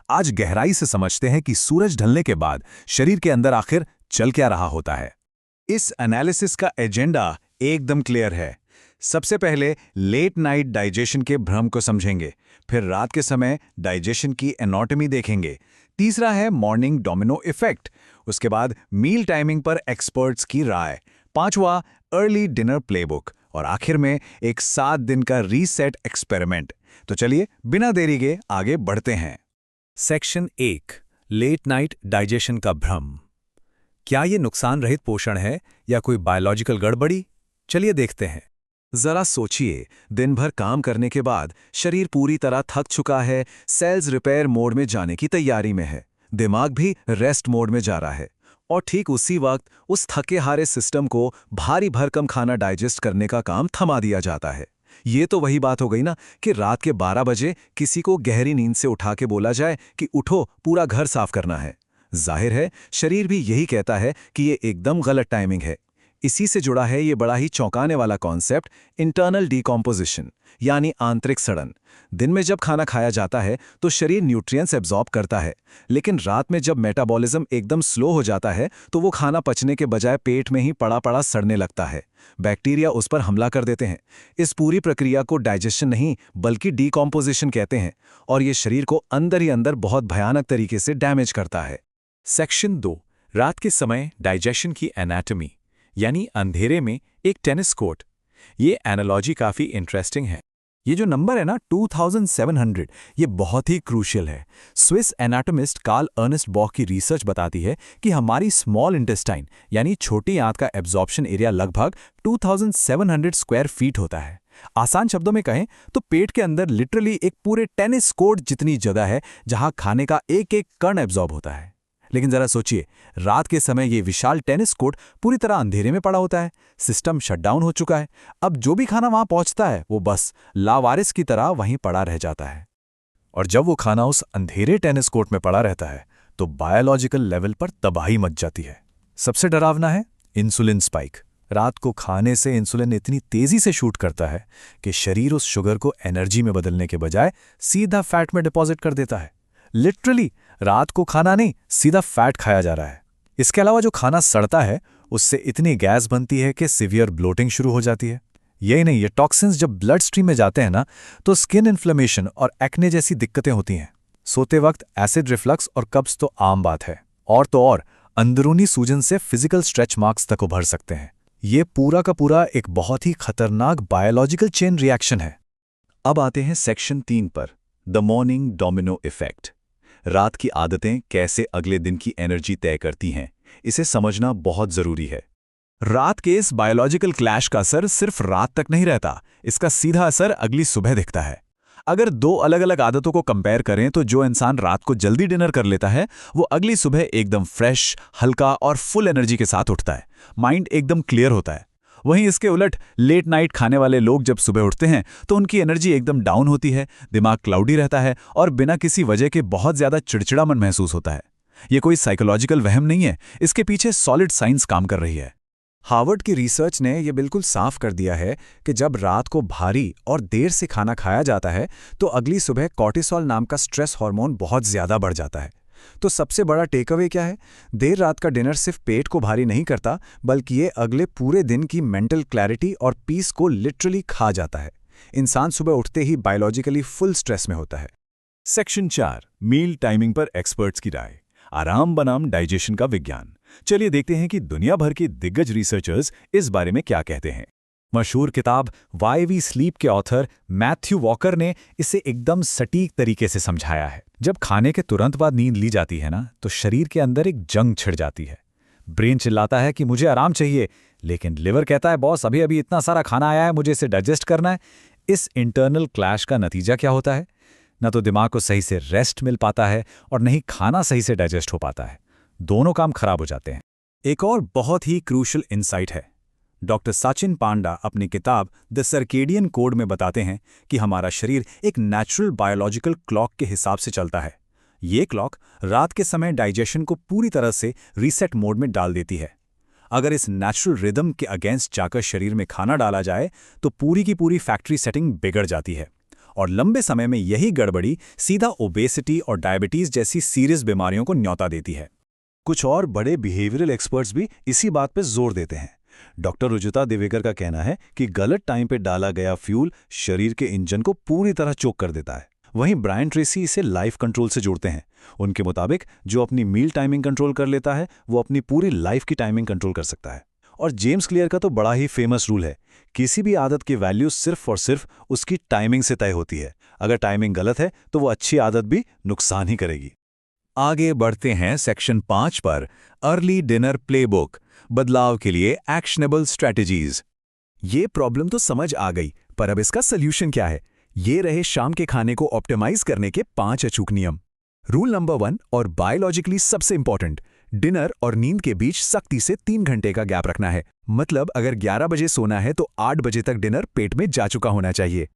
आज गहराई से समझते हैं कि सूरज ढलने के बाद शरीर के अंदर आखिर चल क्या रहा होता है। इस एनालिसिस का एजेंडा एकदम क्लियर है। सबसे पहले लेट नाइट डाइजेशन के भ्रम को समझेंगे, फिर रात के समय डाइजेशन की एनाटॉमी देखेंगे, तीसरा है मॉर्निंग डोमिनो इफेक्ट, उसके बाद मील टाइमिंग पर एक्सपर्ट्स की राय, पांचवा अर्ली डिनर प्लेबुक और आखिर में एक 7 दिन का रीसेट एक्सपेरिमेंट। तो चलिए बिना देरी के आगे बढ़ते हैं। सेक्शन 1 लेट नाइट डाइजेशन का भ्रम। क्या ये नुकसान रहित पोषण है या कोई बायोलॉजिकल गड़बड़ी? चलिए देखते हैं। जरा सोचिए, दिन भर काम करने के बाद शरीर पूरी तरह थक चुका है, सेल्स रिपेयर मोड में जाने की तैयारी में है, दिमाग भी रेस्ट मोड में जा रहा है और ठीक उसी वक्त उस थके हारे सिस्टम को भारी भरकम खाना डाइजेस्ट करने का काम थमा दिया जाता है। ये तो वही बात हो गई ना कि रात के 12 बजे किसी को गहरी नींद से उठा के बोला जाए कि उठो, पूरा घर साफ करना है। जाहिर है शरीर भी यही कहता है कि ये एकदम गलत टाइमिंग है। इसी से जुड़ा है ये बड़ा ही चौंकाने वाला कॉन्सेप्ट, इंटरनल डिकॉम्पोजिशन, यानी आंतरिक सड़न। दिन में जब खाना खाया जाता है तो शरीर न्यूट्रिएंट्स एब्जॉर्ब करता है, लेकिन रात में जब मेटाबॉलिज्म एकदम स्लो हो जाता है तो वो खाना पचने के बजाय पेट में ही पड़ा पड़ा सड़ने लगता है। बैक्टीरिया उस पर हमला कर देते हैं। इस पूरी प्रक्रिया को डाइजेशन नहीं बल्कि डिकॉम्पोजिशन कहते हैं और ये शरीर को अंदर ही अंदर बहुत भयानक तरीके से डैमेज करता है। सेक्शन 2 रात के समय डाइजेशन की एनाटॉमी, यानी अंधेरे में एक टेनिस कोर्ट। ये एनालॉजी काफ़ी इंटरेस्टिंग है। ये जो नंबर है ना 2700, ये बहुत ही क्रूशियल है। स्विस एनाटोमिस्ट कार्ल अर्नेस्ट बॉक की रिसर्च बताती है कि हमारी स्मॉल इंटेस्टाइन यानी छोटी आंत का एब्जॉर्प्शन एरिया लगभग 2700 स्क्वायर फीट होता है। आसान शब्दों में कहें तो पेट के अंदर लिटरली एक पूरे टेनिस कोर्ट जितनी जगह है जहां खाने का एक एक कण एब्जॉर्ब होता है। लेकिन जरा सोचिए, रात के समय ये विशाल टेनिस कोर्ट पूरी तरह अंधेरे में पड़ा होता है, सिस्टम शटडाउन हो चुका है। अब जो भी खाना वहां पहुंचता है वो बस लावारिस की तरह वहीं पड़ा रह जाता है। और जब वो खाना उस अंधेरे टेनिस कोर्ट में पड़ा रहता है तो बायोलॉजिकल लेवल पर तबाही मच जाती है। सबसे डरावना है इंसुलिन स्पाइक। रात को खाने से इंसुलिन इतनी तेजी से शूट करता है कि शरीर उस शुगर को एनर्जी में बदलने के बजाय सीधा फैट में डिपॉजिट कर देता है। लिटरली रात को खाना नहीं, सीधा फैट खाया जा रहा है। इसके अलावा जो खाना सड़ता है उससे इतनी गैस बनती है कि सीवियर ब्लोटिंग शुरू हो जाती है। यही नहीं, ये टॉक्सिन्स जब ब्लड स्ट्रीम में जाते हैं ना तो स्किन इन्फ्लेमेशन और एक्ने जैसी दिक्कतें होती हैं। सोते वक्त एसिड रिफ्लक्स और कब्ज तो आम बात है, और तो और अंदरूनी सूजन से फिजिकल स्ट्रेच मार्क्स तक उभर सकते हैं। ये पूरा का पूरा एक बहुत ही खतरनाक बायोलॉजिकल चेन रिएक्शन है। अब आते हैं सेक्शन 3 पर, द मॉर्निंग डोमिनो इफेक्ट। रात की आदतें कैसे अगले दिन की एनर्जी तय करती हैं, इसे समझना बहुत जरूरी है। रात के इस बायोलॉजिकल क्लैश का असर सिर्फ रात तक नहीं रहता, इसका सीधा असर अगली सुबह दिखता है। अगर 2 अलग अलग आदतों को कंपेयर करें तो जो इंसान रात को जल्दी डिनर कर लेता है वो अगली सुबह एकदम फ्रेश, हल्का और फुल एनर्जी के साथ उठता है। माइंड एकदम क्लियर होता है। वहीं इसके उलट लेट नाइट खाने वाले लोग जब सुबह उठते हैं तो उनकी एनर्जी एकदम डाउन होती है, दिमाग क्लाउडी रहता है और बिना किसी वजह के बहुत ज्यादा चिड़चिड़ापन महसूस होता है। ये कोई साइकोलॉजिकल वहम नहीं है, इसके पीछे सॉलिड साइंस काम कर रही है। हार्वर्ड की रिसर्च ने यह बिल्कुल साफ कर दिया है कि जब रात को भारी और देर से खाना खाया जाता है तो अगली सुबह कॉर्टिसोल नाम का स्ट्रेस हार्मोन बहुत ज्यादा बढ़ जाता है। तो सबसे बड़ा टेकअवे क्या है? देर रात का डिनर सिर्फ पेट को भारी नहीं करता, बल्कि ये अगले पूरे दिन की मेंटल क्लैरिटी और पीस को लिटरली खा जाता है। इंसान सुबह उठते ही बायोलॉजिकली फुल स्ट्रेस में होता है। सेक्शन 4 मील टाइमिंग पर एक्सपर्ट्स की राय, आराम बनाम डाइजेशन का विज्ञान। चलिए देखते हैं कि दुनिया भर के दिग्गज रिसर्चर्स इस बारे में क्या कहते हैं। मशहूर किताब वाई वी स्लीप के ऑथर मैथ्यू वॉकर ने इसे एकदम सटीक तरीके से समझाया है। जब खाने के तुरंत बाद नींद ली जाती है ना तो शरीर के अंदर एक जंग छिड़ जाती है। ब्रेन चिल्लाता है कि मुझे आराम चाहिए, लेकिन लिवर कहता है बॉस अभी अभी इतना सारा खाना आया है, मुझे इसे डाइजेस्ट करना है। इस इंटरनल क्लैश का नतीजा क्या होता है? न तो दिमाग को सही से रेस्ट मिल पाता है और न ही खाना सही से डाइजेस्ट हो पाता है। दोनों काम खराब हो जाते हैं। एक और बहुत ही क्रूशल इंसाइट है। डॉक्टर सचिन पांडा अपनी किताब द सर्केडियन कोड में बताते हैं कि हमारा शरीर एक नेचुरल बायोलॉजिकल क्लॉक के हिसाब से चलता है। ये क्लॉक रात के समय डाइजेशन को पूरी तरह से रीसेट मोड में डाल देती है। अगर इस नेचुरल रिदम के अगेंस्ट जाकर शरीर में खाना डाला जाए तो पूरी की पूरी फैक्ट्री सेटिंग बिगड़ जाती है और लंबे समय में यही गड़बड़ी सीधा ओबेसिटी और डायबिटीज जैसी सीरियस बीमारियों को न्योता देती है। कुछ और बड़े बिहेवियरल एक्सपर्ट्स भी इसी बात पर जोर देते हैं। डॉक्टर रुजुता दिवेकर का कहना है कि गलत टाइम पे डाला गया फ्यूल शरीर के इंजन को पूरी तरह चोक कर देता है। वहीं ब्रायन ट्रेसी इसे लाइफ कंट्रोल से जोड़ते हैं। उनके मुताबिक जो अपनी मील टाइमिंग कंट्रोल कर लेता है वो अपनी पूरी लाइफ की टाइमिंग कंट्रोल कर सकता है। और जेम्स क्लियर का तो बड़ा ही फेमस रूल है, किसी भी आदत की वैल्यू सिर्फ और सिर्फ उसकी टाइमिंग से तय होती है। अगर टाइमिंग गलत है तो वो अच्छी आदत भी नुकसान ही करेगी। आगे बढ़ते हैं सेक्शन 5 पर, अर्ली डिनर प्लेबुक, बदलाव के लिए एक्शनेबल स्ट्रैटेजीज। ये प्रॉब्लम तो समझ आ गई, पर अब इसका सल्यूशन क्या है? ये रहे शाम के खाने को ऑप्टिमाइज करने के 5 अचूक नियम। रूल नंबर 1 और बायोलॉजिकली सबसे इंपॉर्टेंट, डिनर और नींद के बीच सख्ती से 3 घंटे का गैप रखना है। मतलब अगर 11 बजे सोना है तो 8 बजे तक डिनर पेट में जा चुका होना चाहिए।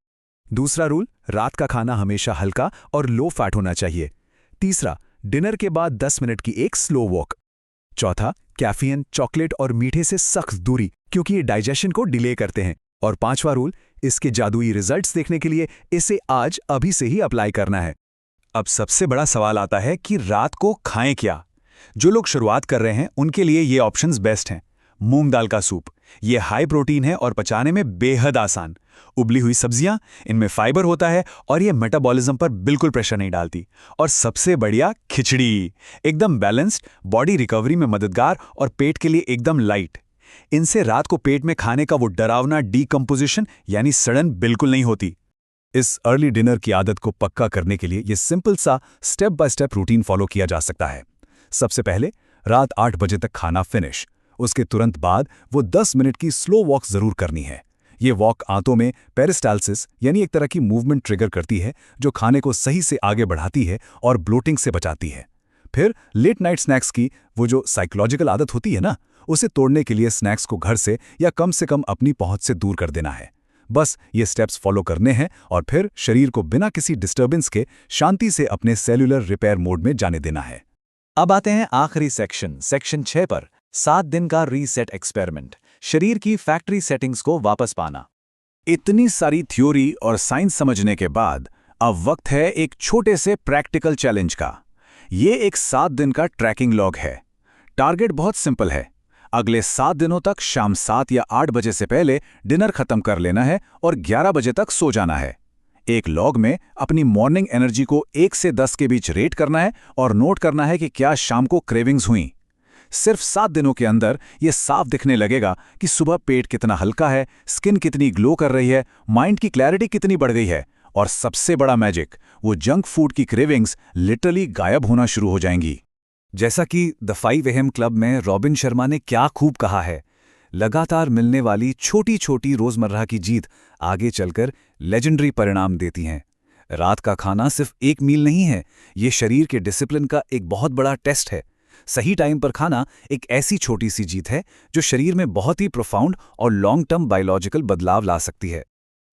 दूसरा रूल, रात का खाना हमेशा हल्का और लो फैट होना चाहिए। तीसरा, डिनर के बाद 10 मिनट की एक स्लो वॉक। चौथा, कैफीन, चॉकलेट और मीठे से सख्त दूरी, क्योंकि ये डाइजेशन को डिले करते हैं। और पांचवा रूल, इसके जादुई रिजल्ट्स देखने के लिए इसे आज अभी से ही अप्लाई करना है। अब सबसे बड़ा सवाल आता है कि रात को खाएं क्या? जो लोग शुरुआत कर रहे हैं उनके लिए ये ऑप्शंस बेस्ट हैं। मूंग दाल का सूप, ये हाई प्रोटीन है और पचाने में बेहद आसान। उबली हुई सब्जियां, इनमें फाइबर होता है और ये मेटाबॉलिज्म पर बिल्कुल प्रेशर नहीं डालती। और सबसे बढ़िया खिचड़ी, एकदम बैलेंस्ड, बॉडी रिकवरी में मददगार और पेट के लिए एकदम लाइट। इनसे रात को पेट में खाने का वो डरावना डीकंपोजिशन यानी सड़न बिल्कुल नहीं होती। इस अर्ली डिनर की आदत को पक्का करने के लिए ये सिंपल सा step by step routine follow किया जा सकता है। सबसे पहले रात 8 बजे तक खाना फिनिश। उसके तुरंत बाद वो 10 मिनट की स्लो वॉक जरूर करनी है। ये वॉक आंतों में पेरिस्टाल्सिस यानी एक तरह की मूवमेंट ट्रिगर करती है, जो खाने को सही से आगे बढ़ाती है और ब्लोटिंग से बचाती है। फिर लेट नाइट स्नैक्स की वो जो साइकोलॉजिकल आदत होती है ना, उसे तोड़ने के लिए स्नैक्स को घर से या कम से कम अपनी पहुंच से दूर कर देना है। बस ये स्टेप्स फॉलो करने हैं और फिर शरीर को बिना किसी डिस्टर्बेंस के शांति से अपने सेल्यूलर रिपेयर मोड में जाने देना है। अब आते हैं आखिरी सेक्शन 6 पर, 7 दिन का रीसेट एक्सपेरिमेंट, शरीर की फैक्ट्री सेटिंग्स को वापस पाना। इतनी सारी थ्योरी और साइंस समझने के बाद अब वक्त है एक छोटे से प्रैक्टिकल चैलेंज का। ये एक 7 दिन का ट्रैकिंग लॉग है। टारगेट बहुत सिंपल है, अगले 7 दिनों तक शाम 7 या 8 बजे से पहले डिनर खत्म कर लेना है और 11 बजे तक सो जाना है। एक लॉग में अपनी मॉर्निंग एनर्जी को 1 से 10 के बीच रेट करना है और नोट करना है कि क्या शाम को क्रेविंग्स हुई। सिर्फ 7 दिनों के अंदर ये साफ दिखने लगेगा कि सुबह पेट कितना हल्का है, स्किन कितनी ग्लो कर रही है, माइंड की क्लैरिटी कितनी बढ़ गई है, और सबसे बड़ा मैजिक, वो जंक फूड की क्रेविंग्स लिटरली गायब होना शुरू हो जाएंगी। जैसा कि द 5 AM क्लब में रॉबिन शर्मा ने क्या खूब कहा है, लगातार मिलने वाली छोटी छोटी रोजमर्रा की जीत आगे चलकर लेजेंडरी परिणाम देती हैं। रात का खाना सिर्फ एक मील नहीं है, ये शरीर के डिसिप्लिन का एक बहुत बड़ा टेस्ट है। सही टाइम पर खाना एक ऐसी छोटी सी जीत है जो शरीर में बहुत ही प्रोफाउंड और लॉन्ग टर्म बायोलॉजिकल बदलाव ला सकती है।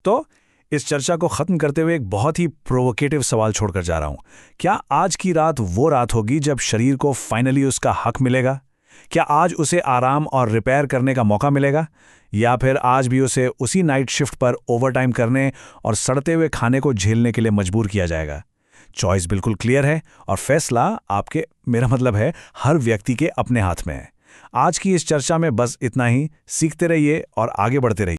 तो इस चर्चा को खत्म करते हुए एक बहुत ही प्रोवोकेटिव सवाल छोड़कर जा रहा हूं। क्या आज की रात वो रात होगी जब शरीर को फाइनली उसका हक मिलेगा? क्या आज उसे आराम और रिपेयर करने का मौका मिलेगा, या फिर आज भी उसे उसी नाइट शिफ्ट पर ओवरटाइम करने और सड़ते हुए खाने को झेलने के लिए मजबूर किया जाएगा? चॉइस बिल्कुल क्लियर है और फैसला आपके, मेरा मतलब है हर व्यक्ति के अपने हाथ में है। आज की इस चर्चा में बस इतना ही। सीखते रहिए और आगे बढ़ते रहिए।